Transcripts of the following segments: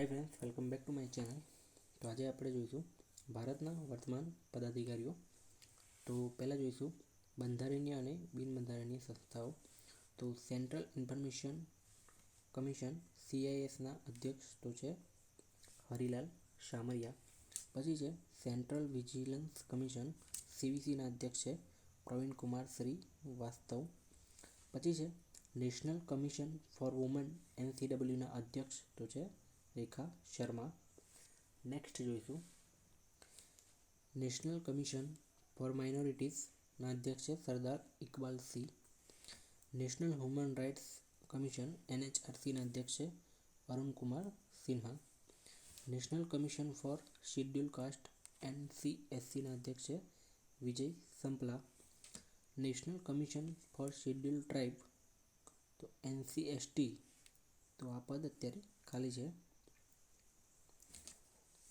Hi friends, welcome back to my channel. તો આજે આપણે જોઈશું ભારતના વર્તમાન પદાધિકારીઓ. તો પહેલાં જોઈશું બંધારણીય અને બિનબંધારણીય સંસ્થાઓ. તો સેન્ટ્રલ ઇન્ફોર્મેશન કમિશન CISના અધ્યક્ષ તો છે હરિલાલ શામરિયા. પછી છે સેન્ટ્રલ વિજિલન્સ કમિશન CVCના અધ્યક્ષ છે પ્રવીણ કુમાર શ્રીવાસ્તવ. પછી છે નેશનલ કમિશન ફોર વુમન NCWના અધ્યક્ષ તો છે રેખા શર્મા. નેક્સ્ટ જોઈશું નેશનલ કમિશન ફોર માઇનોરિટીઝના અધ્યક્ષ છે Sardar Iqbal Singh. National human rights commission NHRCના અધ્યક્ષ છે Arun Kumar Sinha. National commission for scheduled caste NCSCના અધ્યક્ષ છે Vijay Sampla. National commission for scheduled tribe તો NCST, તો આ પદ અત્યારે ખાલી છે.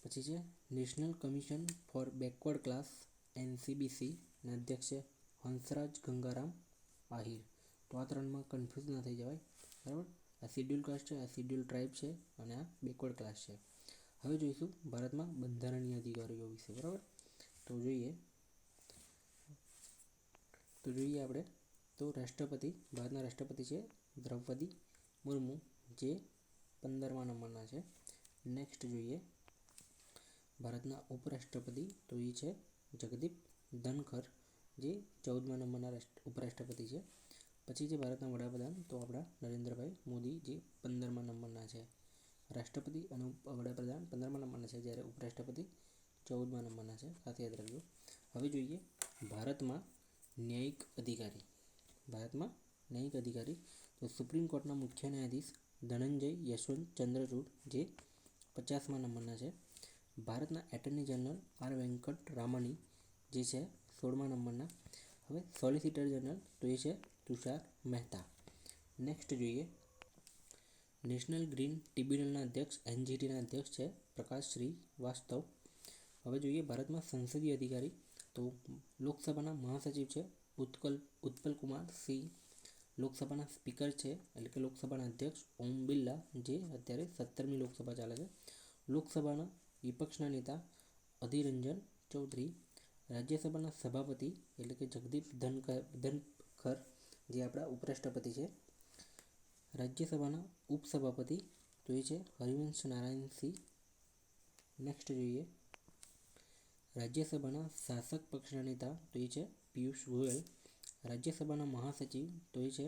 પછી છે national commission for backward class NCBCના અધ્યક્ષ છે હંસરાજ ગંગારામ આહિર. તો આ ત્રણમાં કન્ફ્યુઝ ના થઈ જવાય, બરાબર. આ શિડ્યુલ કાસ્ટ છે, આ શિડ્યુલ ટ્રાઇબ છે અને આ બેકવર્ડ ક્લાસ છે. હવે જોઈશું ભારતમાં બંધારણીય અધિકારીઓ વિશે, બરાબર. તો જોઈએ આપણે તો ભારતના રાષ્ટ્રપતિ છે દ્રૌપદી મુર્મુ, જે 15મા નંબરના છે. નેક્સ્ટ જોઈએ ભારતના ઉપરાષ્ટ્રપતિ, તો એ છે જગદીપ ધનખર, જે 14મા નંબરના ઉપરાષ્ટ્રપતિ છે. પછી છે ભારતના વડાપ્રધાન, તો આપણા નરેન્દ્રભાઈ મોદી, જે 15મા નંબરના છે. રાષ્ટ્રપતિ અને વડાપ્રધાન 15મા નંબરના છે, જ્યારે ઉપરાષ્ટ્રપતિ 14મા નંબરના છે, ખાસ યાદ રાખજો. હવે જોઈએ ભારતમાં ન્યાયિક અધિકારી. તો સુપ્રીમ કોર્ટના મુખ્ય ન્યાયાધીશ ધનંજય યશવંત ચંદ્રચૂડ, જે 50મા નંબરના છે. ભારતના attorney general R Venkat Ramani, જે છે 16મા નંબરના. હવે સોલિસિટર જનરલ, તો એ છે તુષાર મહેતા. નેક્સ્ટ જોઈએ નેશનલ ગ્રીન ટ્રિબ્યુનલના અધ્યક્ષ NGTના અધ્યક્ષ છે પ્રકાશ શ્રીવાસ્તવ. હવે જોઈએ ભારતમાં સંસદીય અધિકારી, તો લોકસભાના મહાસચિવ છે ઉત્પલ કુમાર સિંહ. લોકસભાના સ્પીકર છે, એટલે કે લોકસભાના અધ્યક્ષ ઓમ બિરલા, જે અત્યારે 17મી લોકસભા ચાલે છે. લોકસભાના વિપક્ષના નેતા અધીર રંજન ચૌધરી. રાજ્યસભાના સભાપતિ એટલે કે જગદીપ ધનખર, જે આપણા ઉપરાષ્ટ્રપતિ છે. રાજ્યસભાના ઉપસભાપતિ, તો એ છે હરિવંશ નારાયણ સિંહ. નેક્સ્ટ જોઈએ રાજ્યસભાના શાસક પક્ષના નેતા, તો એ છે પિયુષ ગોયલ. રાજ્યસભાના મહાસચિવ, તો એ છે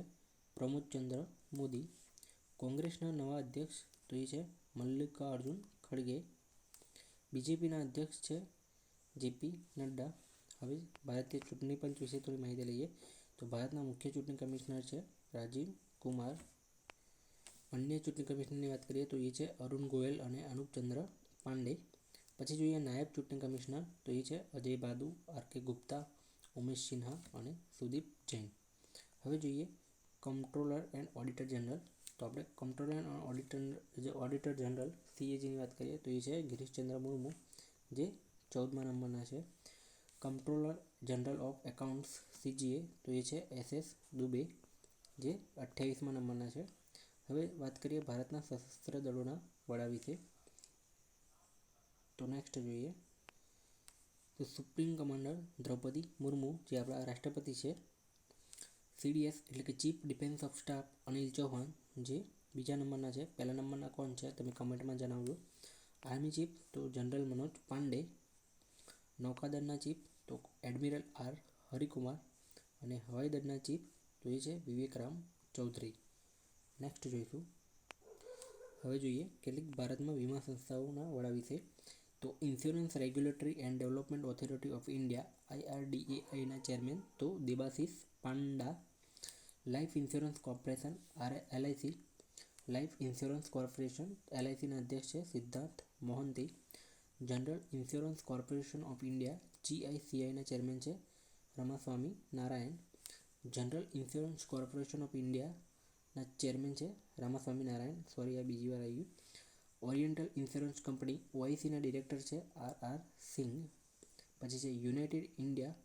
પ્રમોદચંદ્ર મોદી. કોંગ્રેસના નવા અધ્યક્ષ, તો એ છે મલ્લિકાર્જુન ખડગે. BJPના અધ્યક્ષ છે JP નડ્ડા. હવે ભારતીય ચૂંટણી પંચ વિશે થોડી માહિતી લઈએ. તો ભારતના મુખ્ય ચૂંટણી કમિશનર છે રાજીવ કુમાર. અન્ય ચૂંટણી કમિશનરની વાત કરીએ તો એ છે અરુણ ગોયલ અને અનુપ ચંદ્ર પાંડે. પછી જોઈએ નાયબ ચૂંટણી કમિશનર, તો એ છે અજય બાદુ, RK ગુપ્તા, ઉમેશ સિન્હા અને સુદીપ જૈન. હવે જોઈએ કમ્પ્ટ્રોલર એન્ડ ઓડિટર જનરલ. તો આપણે કમ્પ્ટ્રોલર એન્ડ ઓડિટર જનરલ CAGની વાત કરીએ તો એ છે ગિરીશચંદ્ર મુર્મુ, જે 14મા નંબરના છે. કમ્પ્ટ્રોલર જનરલ ઓફ એકાઉન્ટ્સ CGA, તો એ છે SS દુબે, જે 28મા નંબરના છે. હવે વાત કરીએ ભારતના સશસ્ત્ર દળોના વડા વિશે. તો નેક્સ્ટ જોઈએ તો સુપ્રીમ કમાન્ડર દ્રૌપદી મુર્મુ, જે આપણા રાષ્ટ્રપતિ છે. CDS એટલે કે chief defence of staff Anil Chauhan, જે 2જા નંબરના છે. પહેલા નંબરના કોણ છે તમે કમેન્ટમાં જણાવજો. આર્મી ચીફ, તો જનરલ મનોજ પાંડે. નૌકાદળના ચીફ, તો એડમિરલ R હરિકુમાર. અને હવાઈ દળના ચીફ, તો એ છે વિવેકરામ ચૌધરી. નેક્સ્ટ જોઈશું હવે જોઈએ કેટલીક ભારતમાં વીમા સંસ્થાઓના વડા વિશે. તો insurance regulatory and development authority of India IRDAIના ચેરમેન, તો Debashish Panda. Life insurance corporation LIC. Life insurance corporation LICના અધ્યક્ષ છે Siddhartha Mohanty. General insurance corporation of India GICIના ચેરમેન છે Ramaswamy Narayan. General insurance corporation of ઇન્ડિયાના ચેરમેન છે રામાસ્વામી નારાયણ. સોરી, આ બીજી વાર આવી ગયું. ઓરિએન્ટલ ઇન્સ્યોરન્સ કંપની OICના ડિરેક્ટર છે RR સિંઘ. પછી છે યુનાઇટેડ ઇન્ડિયા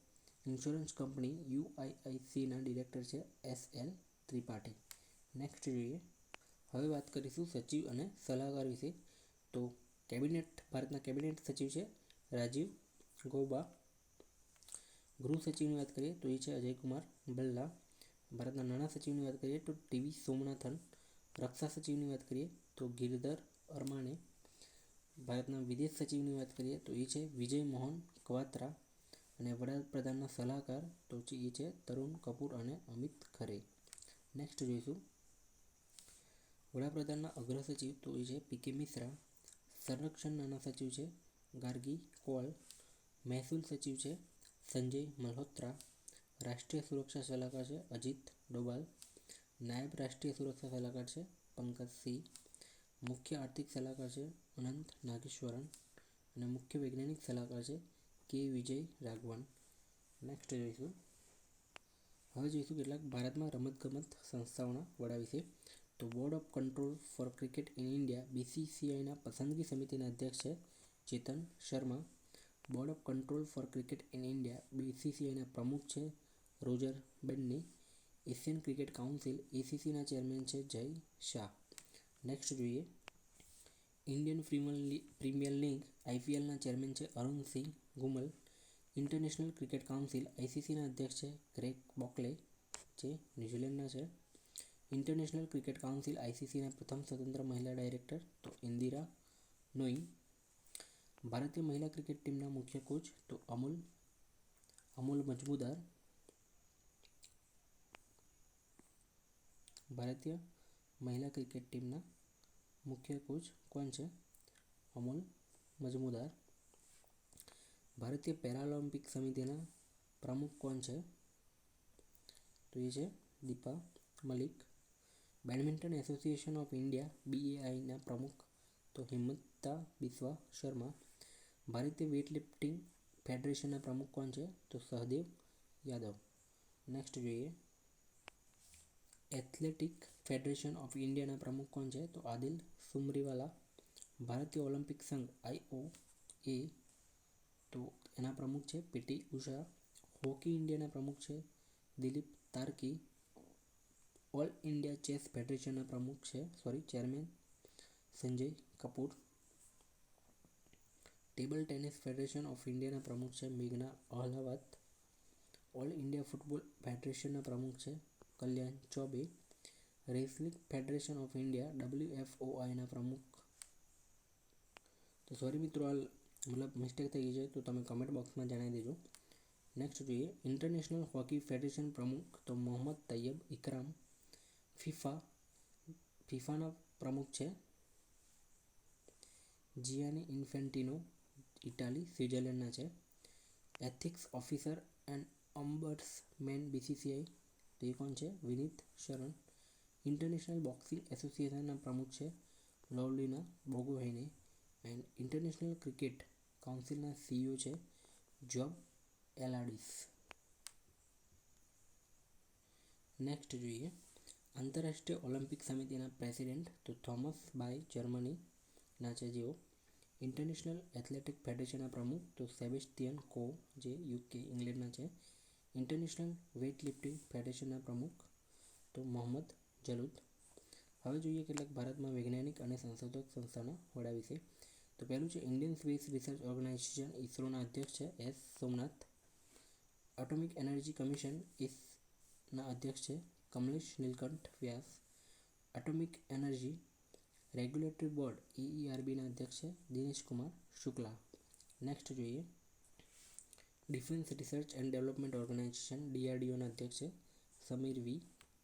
ઇન્સ્યોરન્સ કંપની UIICના ડિરેક્ટર છે SL ત્રિપાઠી. નેક્સ્ટ જોઈએ હવે વાત કરીશું સચિવ અને સલાહકાર વિશે. તો ભારતના કેબિનેટ સચિવ છે રાજીવ ગૌબા. ગૃહ સચિવની વાત કરીએ તો એ છે અજયકુમાર ભલ્લા. ભારતના નાણાં સચિવની વાત કરીએ તો ટીવી સોમનાથન. રક્ષા સચિવની વાત કરીએ તો ગિરધર અરમાને. ભારતના વિદેશ સચિવની વાત કરીએ તો એ છે વિજય મોહન ક્વાત્રા. અને વડાપ્રધાનના સલાહકાર તો એ છે તરુણ કપૂર અને અમિત ખરે. નેક્સ્ટ જોઈશું વડાપ્રધાનના અગ્ર સચિવ તો એ છે પીકે મિશ્રા. સંરક્ષણ નાના સચિવ છે ગાર્ગી કોલ. મહેસૂલ સચિવ છે સંજય મલ્હોત્રા. રાષ્ટ્રીય સુરક્ષા સલાહકાર છે અજીત ડોભાલ. નાયબ રાષ્ટ્રીય સુરક્ષા સલાહકાર છે પંકજ સિંહ. મુખ્ય આર્થિક સલાહકાર છે અનંત નાગેશ્વરન. અને મુખ્ય વૈજ્ઞાનિક સલાહકાર છે કે વિજય રાઘવન. નેક્સ્ટ જોઈશું કેટલાક ભારતમાં રમતગમત સંસ્થાઓના વડા વિશે. તો board of control for cricket in India BCCIના પસંદગી સમિતિના અધ્યક્ષ છે Chetan Sharma. Board of control for cricket in India BCCIના પ્રમુખ છે Roger Binny. Asian cricket council ACCના ચેરમેન છે જય શાહ. નેક્સ્ટ જોઈએ ઇન્ડિયન પ્રીમિયર લીગ IPLના ચેરમેન છે Arun Singh Dhumal. International cricket council ICCના અધ્યક્ષ છે ગ્રેગ બોકલે જે ન્યૂઝીલેન્ડના છે. ઇન્ટરનેશનલ ક્રિકેટ કાઉન્સિલ ICCના પ્રથમ સ્વતંત્ર મહિલા ડાયરેક્ટર તો ઇન્દિરા નોઈ. ભારતીય મહિલા ક્રિકેટ ટીમના મુખ્ય કોચ તો અમુલ મજમુદાર. ભારતીય મહિલા ક્રિકેટ ટીમના મુખ્ય કોચ કોણ છે? અમુલ મજમુદાર. ભારતીય પેરાલિમ્પિક સમિતિના પ્રમુખ કોણ છે? તો એ છે Deepa Malik. Badminton association of India BAIના પ્રમુખ તો હિમંતા બિસ્વા શર્મા. ભારતીય વેઇટલિફ્ટિંગ ફેડરેશનના પ્રમુખ કોણ છે? તો સહદેવ યાદવ. નેક્સ્ટ જોઈએ એથ્લેટિક ફેડરેશન ઓફ ઇન્ડિયાના પ્રમુખ કોણ છે? તો આદિલ સુમરીવાલા. ભારતીય ઓલિમ્પિક સંઘ IOA તો એના પ્રમુખ છે PT ઉષા. હોકી ઇન્ડિયાના પ્રમુખ છે Dilip Tirkey. All India chess ફેડરેશનના chairman Sanjay Kapoor. Table tennis federation of ઇન્ડિયાના પ્રમુખ છે મેઘના અહલાવત. ઓલ ઇન્ડિયા ફૂટબોલ ફેડરેશનના પ્રમુખ છે Kalyan Chaubey. Wrestling federation of India WFOIના પ્રમુખ તો સોરી મિત્રો મિસ્ટેક થઈ ગઈ છે તો તમે કમેન્ટ બોક્સમાં જણાવી દેજો. નેક્સ્ટ જોઈએ ઇન્ટરનેશનલ હોકી ફેડરેશન પ્રમુખ તો મોહમ્મદ તૈયબ ઇકરામ. ફિફાના પ્રમુખ છે જિયાની ઇન્ફેન્ટિનો ઇટાલી સ્વિટ્ઝરલેન્ડના છે. એથિક્સ ઓફિસર એન્ડ ઓમ્બડ્સમેન BCCI તો એ કોણ છે? વિનીત શરણ. ઇન્ટરનેશનલ બોક્સિંગ એસોસિએશનના પ્રમુખ છે Lovlina બોગોહેને. And international cricket કાઉન્સિલના CEO છે જોબ એલાડિસ. નેક્સ્ટ જોઈએ આંતરરાષ્ટ્રીય ઓલિમ્પિક સમિતિના પ્રેસિડેન્ટ તો થોમસ બાય જર્મનીના છે જેઓ. ઇન્ટરનેશનલ એથ્લેટિક ફેડરેશનના પ્રમુખ તો સેબેસ્ટિયન કો જે UK ઇંગ્લેન્ડના છે. ઇન્ટરનેશનલ વેઇટલિફ્ટિંગ ફેડરેશનના પ્રમુખ તો મોહમ્મદ જલુદ. હવે જોઈએ કેટલાક ભારતમાં વૈજ્ઞાનિક અને સંશોધક સંસ્થાના વડા વિશે. તો પહેલું છે ઇન્ડિયન સ્પેસ રિસર્ચ ઓર્ગેનાઇઝેશન ISROના અધ્યક્ષ છે S Somnath. Atomic energy commission ના અધ્યક્ષ છે Kamlesh Nilkanth Vyas. Atomic energy regulatory board AERBના અધ્યક્ષ છે દિનેશ કુમાર શુક્લા. નેક્સ્ટ જોઈએ defence research and development organisation DRDOના અધ્યક્ષ છે Sameer V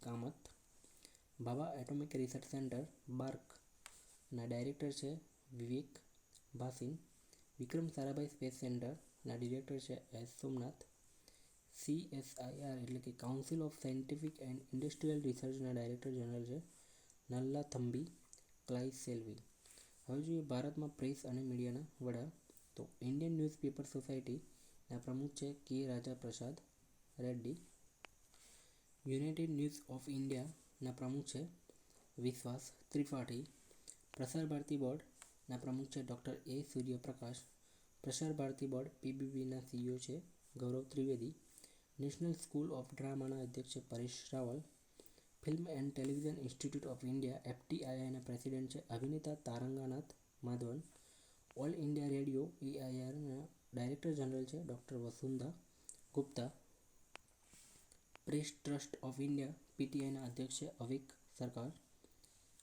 Kamat. Bhabha atomic research centre BARCના ડાયરેક્ટર છે વિવેક ભાસિન. વિક્રમ સારાભાઈ સ્પેસ સેન્ટરના ડિરેક્ટર છે S સોમનાથ. CSIR એટલે કે council of scientific and industrial રિસર્ચના director general છે નલ્લાથમ્બી ક્લાઇસેલ્વી. હવે જોઈએ ભારતમાં પ્રેસ અને મીડિયાના વડા. તો ઇન્ડિયન ન્યૂઝપેપર સોસાયટીના પ્રમુખ છે K Raja Prasad Reddy. United news of ઇન્ડિયાના પ્રમુખ છે વિશ્વાસ ત્રિપાઠી. પ્રસાર ભારતી બોર્ડના પ્રમુખ છે ડૉક્ટર A સૂર્યપ્રકાશ. પ્રસાર ભારતી બોર્ડ PBBના CEO છે Gaurav Trivedi. National school of ડ્રામાના અધ્યક્ષ છે Paresh Rawal. Film and television institute of India FTIIના પ્રેસિડેન્ટ છે અભિનેતા Taranganath Madhavan. All India radio EIRના ડાયરેક્ટર જનરલ છે doctor Vasundha Gupta. Press trust of India PTIના અધ્યક્ષ છે અવિક સરકાર.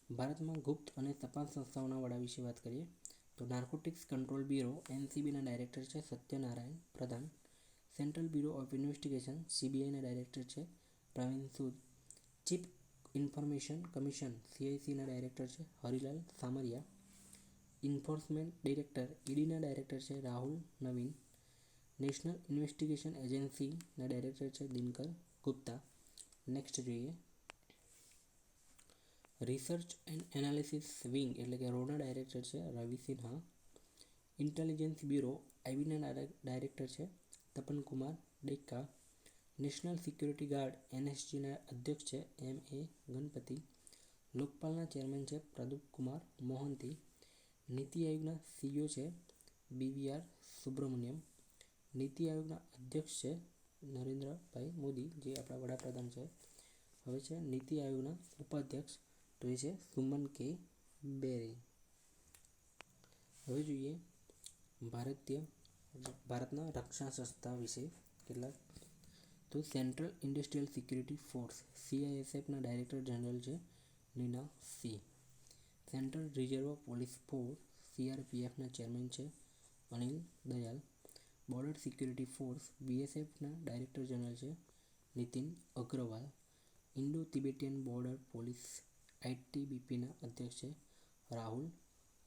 ભારતમાં ગુપ્ત અને તપાસ સંસ્થાઓના વડા વિશે વાત કરીએ તો નાર્કોટિક્સ કંટ્રોલ બ્યુરો NCBના ડાયરેક્ટર છે Satyanarayan Pradhan. Central bureau of investigation CBIના ડાયરેક્ટર છે Praveen Sood. Chief information commission CICના ડાયરેક્ટર છે હરિલાલ સામરિયા. ઇન્ફોર્સમેન્ટ ડિરેક્ટર EDના ડાયરેક્ટર છે રાહુલ નવીન. નેશનલ ઇન્વેસ્ટિગેશન એજન્સીના ડાયરેક્ટર છે દિનકર ગુપ્તા. નેક્સ્ટ જોઈએ રિસર્ચ એન્ડ એનાલિસિસ વિંગ એટલે કે RAW ના ડાયરેક્ટર છે રવિ સિન્હા. ઇન્ટેલિજન્સ બ્યુરો IBના ડાયરેક્ટર છે Tapan Kumar Deka. National security guard NSGના અધ્યક્ષ છે MA ગણપતિ. લોકપાલના ચેરમેન છે પ્રદીપ કુમાર મોહંતી. નીતિ આયોગના CEO છે BVR સુબ્રમણ્યમ. નીતિ આયોગના અધ્યક્ષ છે નરેન્દ્રભાઈ મોદી જે આપણા વડાપ્રધાન છે. હવે છે નીતિ આયોગના ઉપાધ્યક્ષ તો એ છે સુમન K બેરે. હવે જોઈએ ભારતના રક્ષણ સંસ્થા વિશે કેટલાક તો સેન્ટ્રલ ઇન્ડસ્ટ્રીયલ સિક્યુરિટી ફોર્સ CISFના ડાયરેક્ટર જનરલ છે Nina Singh. Central reserve police force CRPFના ચેરમેન છે Anil Dayal. Border security force BSFના ડાયરેક્ટર જનરલ છે Nitin Agarwal. Indo Tibetan border police ITBPના અધ્યક્ષ છે રાહુલ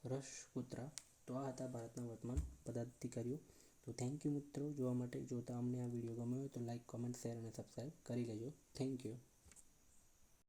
રશપુત્રા. તો આ હતા ભારતના વર્તમાન પદાધિકારીઓ. તો થેન્ક યુ મિત્રો જોવા માટે. જોતા અમને આ વિડીયો ગમ્યો હોય તો લાઈક, કોમેન્ટ, શેર અને સબસ્ક્રાઈબ કરી લેજો. Thank you.